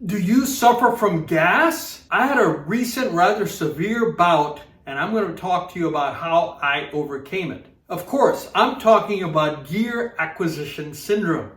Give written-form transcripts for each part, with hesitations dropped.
Do you suffer from gas? I had a recent rather severe bout, and I'm going to talk to you about how I overcame it. Of course, I'm talking about gear acquisition syndrome.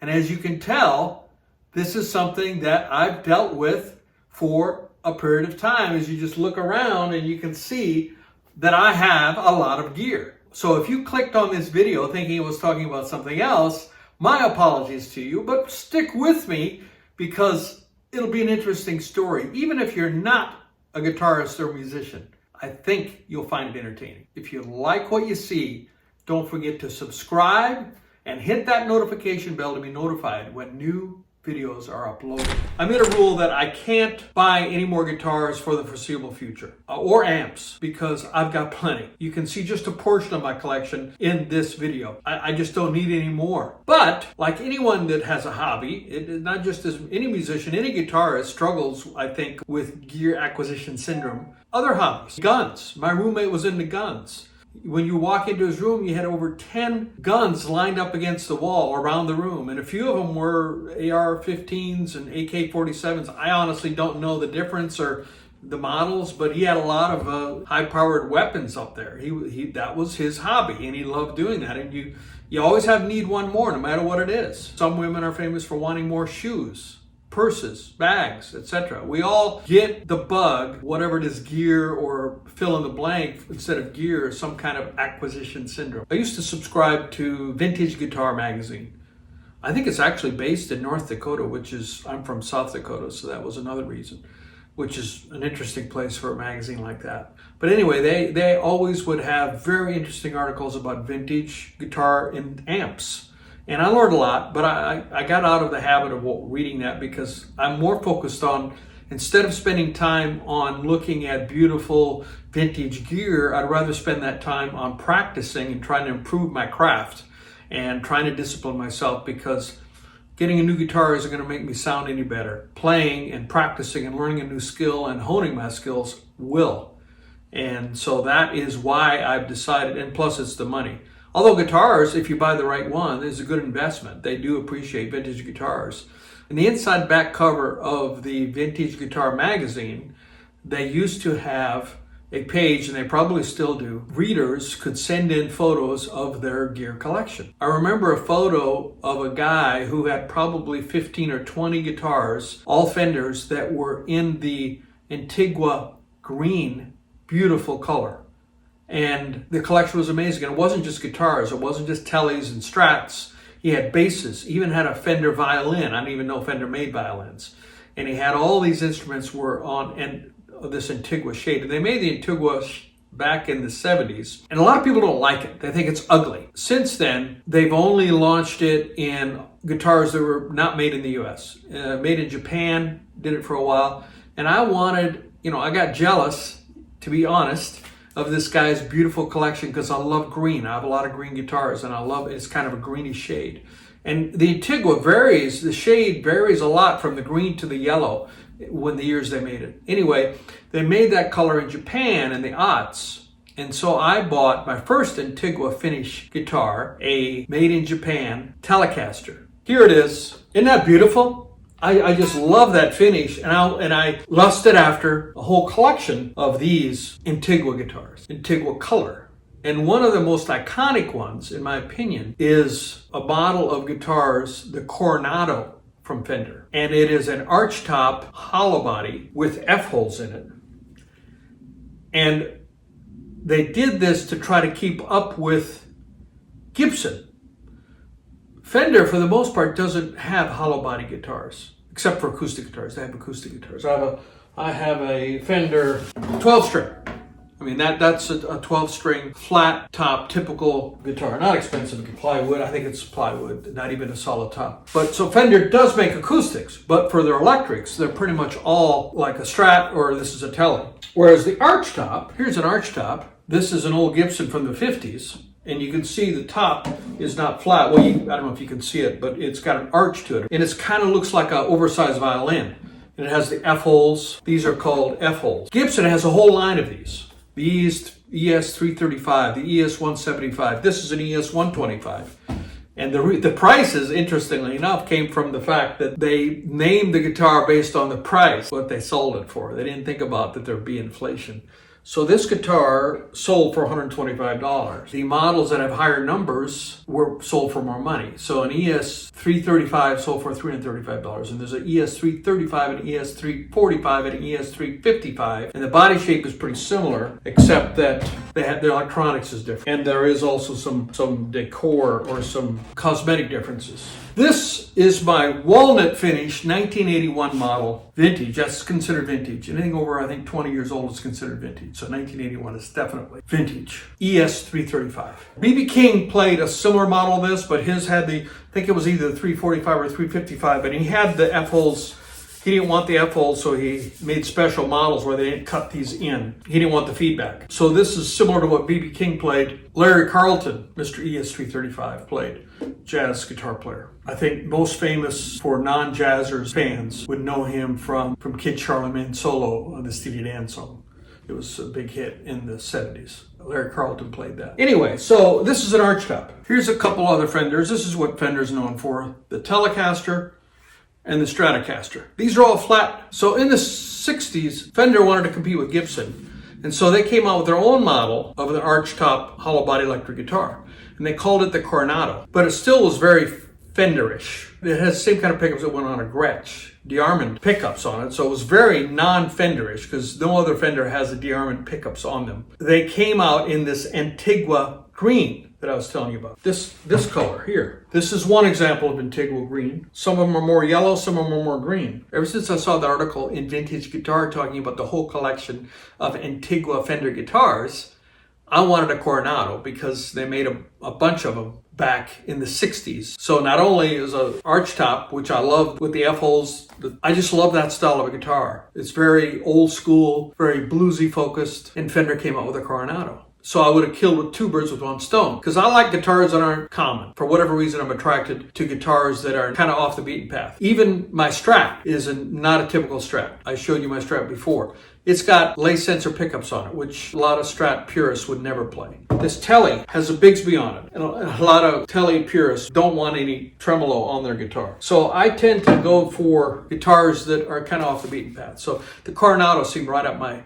And as you can tell, this is something that I've dealt with for a period of time. As you just look around and you can see that I have a lot of gear. So if you clicked on this video thinking it was talking about something else, my apologies to you, but stick with me because it'll be an interesting story. Even if you're not a guitarist or musician, I think you'll find it entertaining. If you like what you see, don't forget to subscribe and hit that notification bell to be notified when new videos are uploaded. I made a rule that I can't buy any more guitars for the foreseeable future, or amps, because I've got plenty. You can see just a portion of my collection in this video. I just don't need any more. But like anyone that has a hobby, not just as any musician, any guitarist struggles, I think, with gear acquisition syndrome. Other hobbies, guns. My roommate was into guns. When you walk into his room, you had over 10 guns lined up against the wall around the room. And a few of them were AR-15s and AK-47s. I honestly don't know the difference or the models, but he had a lot of high-powered weapons up there. That was his hobby, and he loved doing that. And you always need one more, no matter what it is. Some women are famous for wanting more shoes, purses, bags, etc. We all get the bug, whatever it is, gear or fill in the blank instead of gear, some kind of acquisition syndrome. I used to subscribe to Vintage Guitar magazine. I think it's actually based in North Dakota, I'm from South Dakota, so that was another reason, which is an interesting place for a magazine like that. But anyway, they always would have very interesting articles about vintage guitar and amps. And I learned a lot, but I got out of the habit of reading that because I'm more focused on, instead of spending time on looking at beautiful vintage gear, I'd rather spend that time on practicing and trying to improve my craft and trying to discipline myself, because getting a new guitar isn't going to make me sound any better. Playing and practicing and learning a new skill and honing my skills will. And so that is why I've decided, and plus it's the money. Although guitars, if you buy the right one, is a good investment. They do appreciate vintage guitars. In the inside back cover of the Vintage Guitar magazine, they used to have a page, and they probably still do. Readers could send in photos of their gear collection. I remember a photo of a guy who had probably 15 or 20 guitars, all Fenders, that were in the Antigua green, beautiful color. And the collection was amazing. And it wasn't just guitars. It wasn't just Tellys and Strats. He had basses, even had a Fender violin. I didn't even know Fender made violins. And he had all these instruments were on and this Antigua shade. And they made the Antigua back in the 70s. And a lot of people don't like it. They think it's ugly. Since then, they've only launched it in guitars that were not made in the US. Made in Japan, did it for a while. And I got jealous, to be honest, of this guy's beautiful collection because I love green. I have a lot of green guitars and I love it. It's kind of a greenish shade. And the Antigua varies, the shade varies a lot from the green to the yellow when the years they made it. Anyway, they made that color in Japan in the aughts. And so I bought my first Antigua finish guitar, a made in Japan Telecaster. Here it is. Isn't that beautiful? I just love that finish, and I lusted after a whole collection of these Antigua guitars, Antigua color. And one of the most iconic ones, in my opinion, is a model of guitars, the Coronado from Fender. And it is an archtop hollow body with F-holes in it. And they did this to try to keep up with Gibson. Fender, for the most part, doesn't have hollow body guitars, except for acoustic guitars. They have acoustic guitars. I have a Fender 12-string. I mean, that's a 12-string flat top typical guitar. Not expensive, plywood. I think it's plywood, not even a solid top. But so Fender does make acoustics, but for their electrics, they're pretty much all like a Strat or this is a Tele. Whereas the archtop, here's an archtop. This is an old Gibson from the 50s. And you can see the top is not flat. Well, I don't know if you can see it, but it's got an arch to it. And it kind of looks like an oversized violin. And it has the F-holes. These are called F-holes. Gibson has a whole line of these. The ES335, the ES175. This is an ES125. And the prices, interestingly enough, came from the fact that they named the guitar based on the price, what they sold it for. They didn't think about that there'd be inflation. So this guitar sold for $125. The models that have higher numbers were sold for more money. So an ES335 sold for $335, and there's an ES335, an ES345, and an ES355. And the body shape is pretty similar, except that their electronics is different. And there is also some decor or some cosmetic differences. This is my walnut finish 1981 model, vintage. That's considered vintage. Anything over, I think, 20 years old is considered vintage. So 1981 is definitely vintage. ES335. B.B. King played a similar model of this, but his had I think it was either the 345 or 355, but he had the F-holes. He didn't want the F-holes, so he made special models where they didn't cut these in. He didn't want the feedback. So this is similar to what B.B. King played. Larry Carlton, Mr. ES335, played. Jazz guitar player. I think most famous for non-jazzers fans would know him from Kid Charlemagne solo on the Steely Dan song. It was a big hit in the 70s. Larry Carlton played that. Anyway, so this is an archtop. Here's a couple other Fenders. This is what Fender's known for. The Telecaster and the Stratocaster. These are all flat. So in the 60s, Fender wanted to compete with Gibson. And so they came out with their own model of an archtop hollow body electric guitar. And they called it the Coronado. But it still was very Fenderish. It has the same kind of pickups that went on a Gretsch. De-Armand pickups on it. So it was very non-Fenderish because no other Fender has the De-Armand pickups on them. They came out in this Antigua green that I was telling you about. This color here. This is one example of Antigua green. Some of them are more yellow, some of them are more green. Ever since I saw the article in Vintage Guitar talking about the whole collection of Antigua Fender guitars, I wanted a Coronado because they made a bunch of them back in the 60s. So not only is an archtop, which I love with the F-holes, I just love that style of a guitar. It's very old school, very bluesy focused, and Fender came out with a Coronado. So I would have killed with two birds with one stone. Because I like guitars that aren't common. For whatever reason, I'm attracted to guitars that are kind of off the beaten path. Even my Strat is not a typical Strat. I showed you my Strat before. It's got lace sensor pickups on it, which a lot of Strat purists would never play. This Tele has a Bigsby on it. And a lot of Tele purists don't want any tremolo on their guitar. So I tend to go for guitars that are kind of off the beaten path. So the Coronado seemed right up my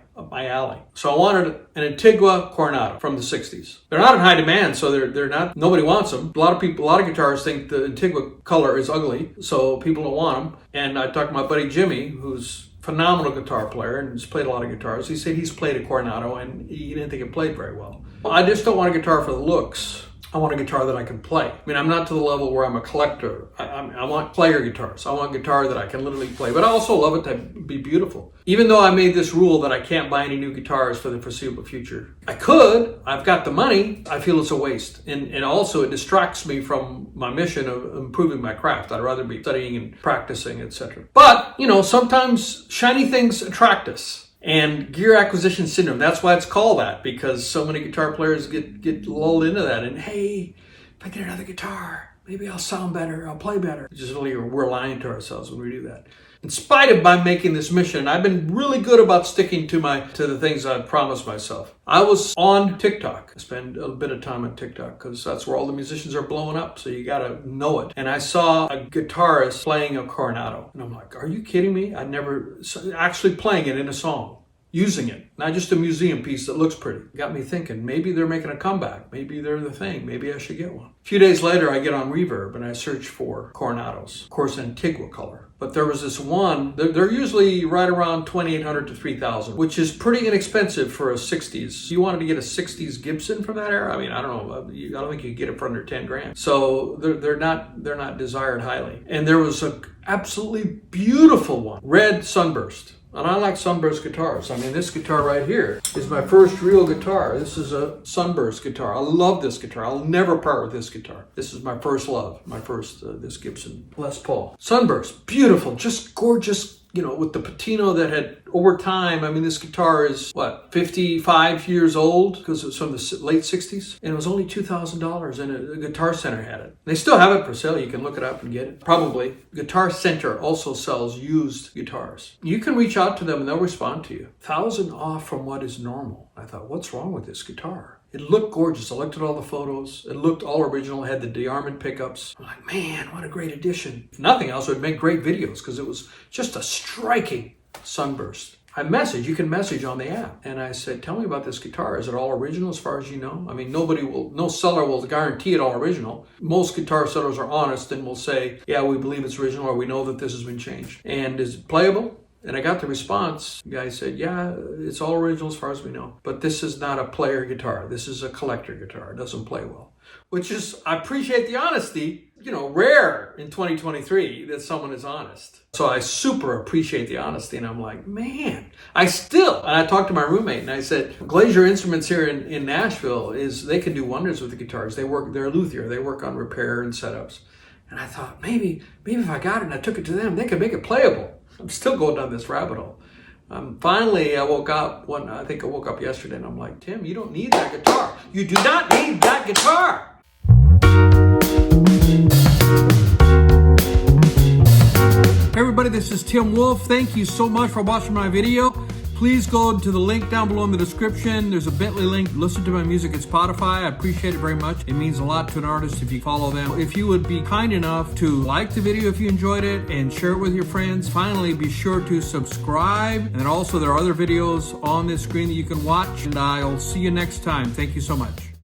alley. So I wanted an Antigua Coronado from the 60s. They're not in high demand, so they're not, nobody wants them. A lot of guitarists think the Antigua color is ugly, so people don't want them. And I talked to my buddy Jimmy, who's a phenomenal guitar player and has played a lot of guitars. He said he's played a Coronado and he didn't think it played very well. I just don't want a guitar for the looks. I want a guitar that I can play. I mean, I'm not to the level where I'm a collector. I want player guitars. I want a guitar that I can literally play. But I also love it to be beautiful. Even though I made this rule that I can't buy any new guitars for the foreseeable future. I could. I've got the money. I feel it's a waste. And also it distracts me from my mission of improving my craft. I'd rather be studying and practicing, etc. But, sometimes shiny things attract us. And gear acquisition syndrome, that's why it's called that, because so many guitar players get lulled into that. And hey, if I get another guitar, maybe I'll sound better, I'll play better. Just really, we're lying to ourselves when we do that. In spite of my making this mission, I've been really good about sticking to the things I've promised myself. I was on TikTok. I spend a bit of time on TikTok because that's where all the musicians are blowing up, so you gotta know it. And I saw a guitarist playing a Coronado. And I'm like, are you kidding me? I never, actually playing it in a song. Using it, not just a museum piece that looks pretty. Got me thinking, maybe they're making a comeback. Maybe they're the thing. Maybe I should get one. A few days later, I get on Reverb and I search for Coronados. Of course, Antigua color. But there was this one, they're usually right around $2,800 to $3,000, which is pretty inexpensive for a 60s. You wanted to get a 60s Gibson from that era? I mean, I don't know. I don't think you could get it for under 10 grand. So they're not desired highly. And there was an absolutely beautiful one, red Sunburst. And I like Sunburst guitars. I mean, this guitar right here is my first real guitar. This is a Sunburst guitar. I love this guitar. I'll never part with this guitar. This is my first love, this Gibson Les Paul. Sunburst, beautiful, just gorgeous, with the patina that had, over time, I mean, this guitar is, 55 years old, because it was from the late 60s, and it was only $2,000, and a Guitar Center had it. They still have it for sale. You can look it up and get it. Probably. Guitar Center also sells used guitars. You can reach out to them, and they'll respond to you. $1,000 off from what is normal. I thought, what's wrong with this guitar? It looked gorgeous. I looked at all the photos. It looked all original. It had the de-arming pickups. I'm like, man, what a great addition. If nothing else, it would make great videos because it was just a striking sunburst. You can message on the app. And I said, tell me about this guitar. Is it all original as far as you know? I mean, no seller will guarantee it all original. Most guitar sellers are honest and will say, yeah, we believe it's original or we know that this has been changed. And is it playable? And I got the response. The guy said, yeah, it's all original as far as we know. But this is not a player guitar. This is a collector guitar. It doesn't play well. Which is, I appreciate the honesty. Rare in 2023 that someone is honest. So I super appreciate the honesty, and I'm like, man, and I talked to my roommate and I said, Glazier Instruments here in Nashville they can do wonders with the guitars. They're a luthier. They work on repair and setups. And I thought, maybe if I got it and I took it to them, they could make it playable. I'm still going down this rabbit hole. Finally, I woke up yesterday and I'm like, Tim, you don't need that guitar. You do not need that guitar. Hey everybody, this is Tim Wolf. Thank you so much for watching my video. Please go to the link down below in the description. There's a bit.ly link. Listen to my music at Spotify. I appreciate it very much. It means a lot to an artist if you follow them. If you would be kind enough to like the video if you enjoyed it and share it with your friends. Finally, be sure to subscribe. And also there are other videos on this screen that you can watch. And I'll see you next time. Thank you so much.